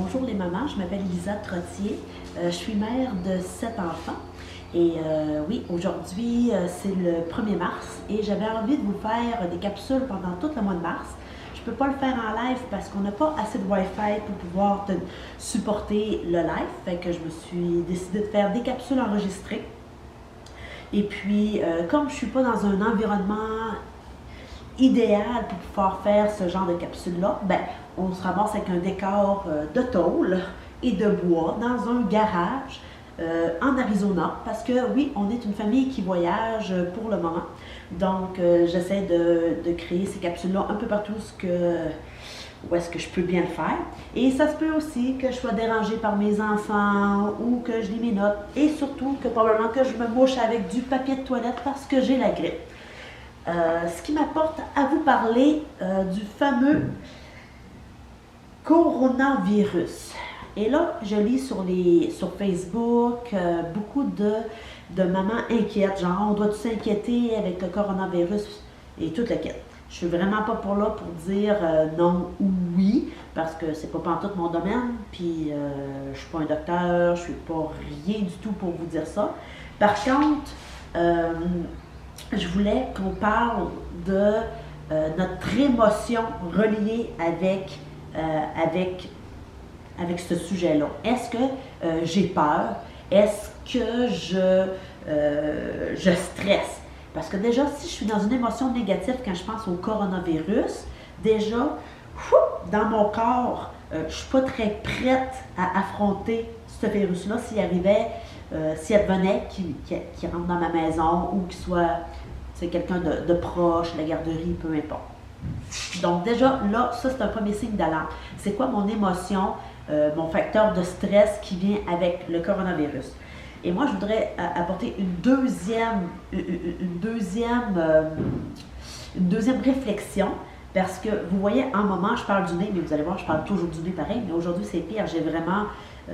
Bonjour les mamans, je m'appelle Lisa Trottier, je suis mère de 7 enfants et oui, aujourd'hui c'est le 1er mars et j'avais envie de vous faire des capsules pendant tout le mois de mars. Je ne peux pas le faire en live parce qu'on n'a pas assez de Wi-Fi pour pouvoir supporter le live, fait que je me suis décidée de faire des capsules enregistrées. Et puis, comme je ne suis pas dans un environnement idéal pour pouvoir faire ce genre de capsule-là, ben, on se ramasse avec un décor de tôle et de bois dans un garage en Arizona, parce que oui, on est une famille qui voyage pour le moment. Donc, j'essaie de créer ces capsules-là un peu partout où est-ce que je peux bien le faire. Et ça se peut aussi que je sois dérangée par mes enfants ou que je lis mes notes et surtout que probablement que je me mouche avec du papier de toilette parce que j'ai la grippe. Ce qui m'apporte à vous parler du fameux coronavirus. Et là, je lis sur Facebook beaucoup de mamans inquiètes, genre on doit s'inquiéter avec le coronavirus et tout le kit. Je suis vraiment pas pour là pour dire non ou oui, parce que c'est pas pantoute mon domaine, puis je suis pas un docteur, je suis pas rien du tout pour vous dire ça. Par contre, je voulais qu'on parle de notre émotion reliée avec ce sujet-là. Est-ce que j'ai peur? Est-ce que je stresse? Parce que déjà, si je suis dans une émotion négative quand je pense au coronavirus, déjà, dans mon corps, je ne suis pas très prête à affronter ce virus-là s'il arrivait, s'il advenait qu'il rentre dans ma maison ou qu'il soit quelqu'un de proche, la garderie, peu importe. Donc déjà, là, ça c'est un premier signe d'alarme. C'est quoi mon émotion, mon facteur de stress qui vient avec le coronavirus? Et moi, je voudrais apporter une deuxième réflexion, parce que vous voyez, en moment, je parle du nez, mais vous allez voir, je parle toujours du nez pareil, mais aujourd'hui, c'est pire.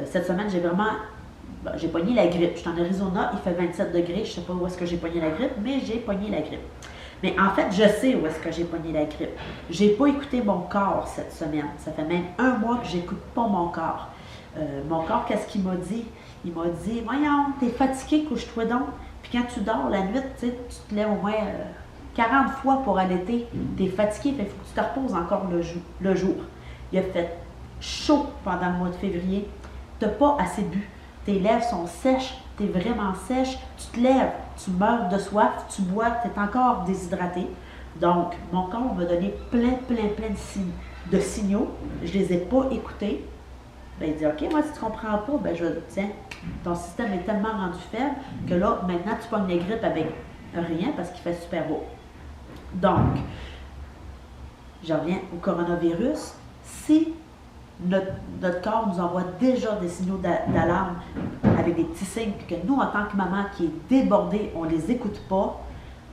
Cette semaine, j'ai pogné la grippe. Je suis en Arizona, il fait 27 degrés, je ne sais pas où est-ce que j'ai pogné la grippe, mais j'ai pogné la grippe. Mais en fait, je sais où est-ce que j'ai pogné la grippe. J'ai pas écouté mon corps cette semaine. Ça fait même un mois que j'écoute pas mon corps. Mon corps, qu'est-ce qu'il m'a dit? Il m'a dit, voyons, t'es fatigué, couche-toi donc. Puis quand tu dors la nuit, tu te lèves au moins 40 fois pour allaiter. T'es fatigué, il faut que tu te reposes encore le jour. Il a fait chaud pendant le mois de février. T'as pas assez bu. Tes lèvres sont sèches, tu es vraiment sèche, tu te lèves, tu meurs de soif, tu bois, tu es encore déshydraté. Donc, mon corps m'a donné plein de signaux. Je ne les ai pas écoutés. Ben, il dit, OK, moi, si tu ne comprends pas, ben, je vais dire, tiens, ton système est tellement rendu faible que là, maintenant, tu pognes la grippe avec rien parce qu'il fait super beau. Donc, je reviens au coronavirus. Si notre corps nous envoie déjà des signaux d'alarme avec des petits signes, puis que nous, en tant que maman qui est débordée, on ne les écoute pas,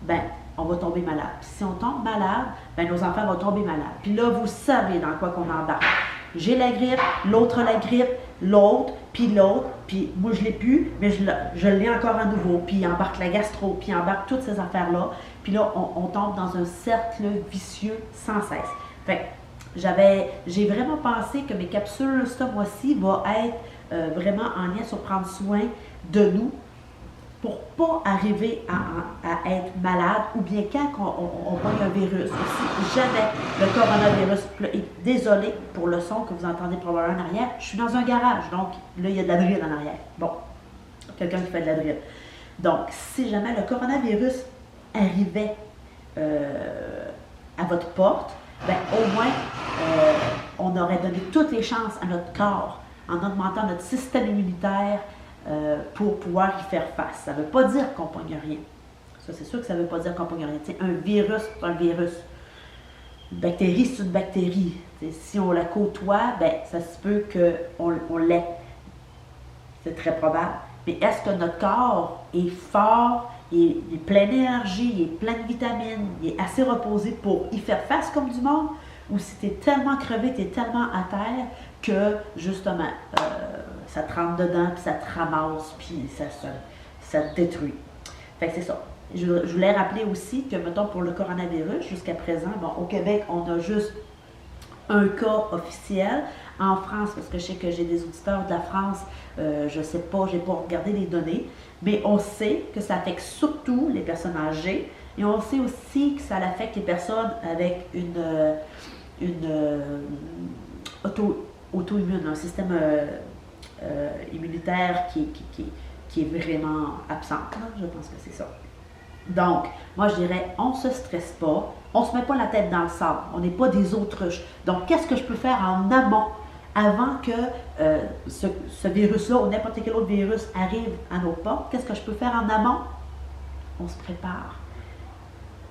ben, on va tomber malade. Puis si on tombe malade, ben, nos enfants vont tomber malades. Puis là, vous savez dans quoi qu'on embarque. J'ai la grippe, l'autre la grippe, l'autre, puis moi je l'ai plus, mais je l'ai encore à nouveau, puis il embarque la gastro, puis il embarque toutes ces affaires-là, puis là, on tombe dans un cercle vicieux sans cesse. Fait que j'ai vraiment pensé que mes capsules ce mois-ci vont être vraiment en lien sur prendre soin de nous pour ne pas arriver à être malade ou bien quand on pogne un virus aussi. Jamais le coronavirus. Et désolé pour le son que vous entendez probablement en arrière. Je suis dans un garage, donc là, il y a de la drill en arrière. Bon, quelqu'un qui fait de la drill. Donc, si jamais le coronavirus arrivait à votre porte, ben, au moins, on aurait donné toutes les chances à notre corps en augmentant notre système immunitaire pour pouvoir y faire face. Ça ne veut pas dire qu'on ne pogne rien. Ça, c'est sûr que ça ne veut pas dire qu'on ne pogne rien. T'sais, un virus, c'est un virus. Une bactérie, c'est une bactérie. T'sais, si on la côtoie, ben, ça se peut qu'on l'ait. C'est très probable. Mais est-ce que notre corps est fort, il est plein d'énergie, il est plein de vitamines, il est assez reposé pour y faire face comme du monde? Ou si tu es tellement crevé, tu es tellement à terre que, justement, ça te rentre dedans, puis ça te ramasse, puis ça te détruit. Fait que c'est ça. Je voulais rappeler aussi que, mettons, pour le coronavirus, jusqu'à présent, bon, au Québec, on a juste un cas officiel. En France, parce que je sais que j'ai des auditeurs de la France, je ne sais pas, je n'ai pas regardé les données, mais on sait que ça affecte surtout les personnes âgées et on sait aussi que ça affecte les personnes avec une auto-immune, un système immunitaire qui est vraiment absent. Là. Je pense que c'est ça. Donc, moi je dirais, on ne se stresse pas, on ne se met pas la tête dans le sable, on n'est pas des autruches. Donc, qu'est-ce que je peux faire en amont avant que ce virus-là ou n'importe quel autre virus arrive à nos portes? Qu'est-ce que je peux faire en amont? On se prépare.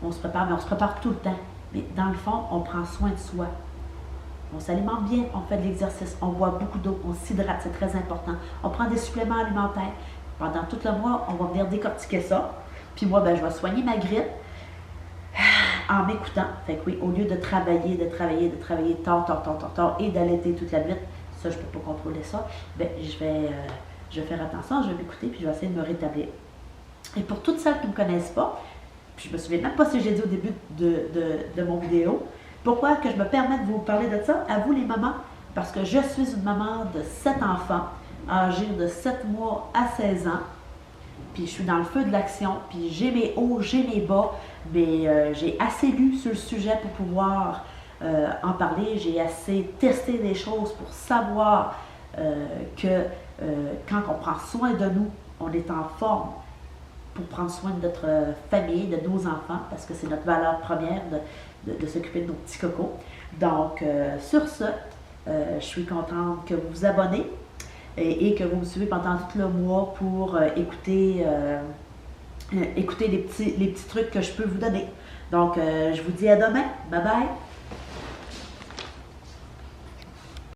On se prépare, mais on se prépare tout le temps. Mais dans le fond, on prend soin de soi. On s'alimente bien, on fait de l'exercice, on boit beaucoup d'eau, on s'hydrate, c'est très important. On prend des suppléments alimentaires. Pendant tout le mois, on va venir décortiquer ça. Puis moi, ben, je vais soigner ma grippe en m'écoutant. Fait que oui, au lieu de travailler tard et d'allaiter toute la nuit, ça, je ne peux pas contrôler ça, ben, je vais faire attention, je vais m'écouter, puis je vais essayer de me rétablir. Et pour toutes celles qui ne me connaissent pas, puis je me souviens même pas ce que j'ai dit au début de mon vidéo, pourquoi que je me permets de vous parler de ça, à vous les mamans, parce que je suis une maman de 7 enfants, âgés de 7 mois à 16 ans, puis je suis dans le feu de l'action, puis j'ai mes hauts, j'ai mes bas, mais j'ai assez lu sur le sujet pour pouvoir en parler, j'ai assez testé des choses pour savoir que quand on prend soin de nous, on est en forme pour prendre soin de notre famille, de nos enfants, parce que c'est notre valeur première de s'occuper de nos petits cocos. Donc, sur ce, je suis contente que vous vous abonnez et que vous me suivez pendant tout le mois pour écouter les petits trucs que je peux vous donner. Donc, je vous dis à demain. Bye bye!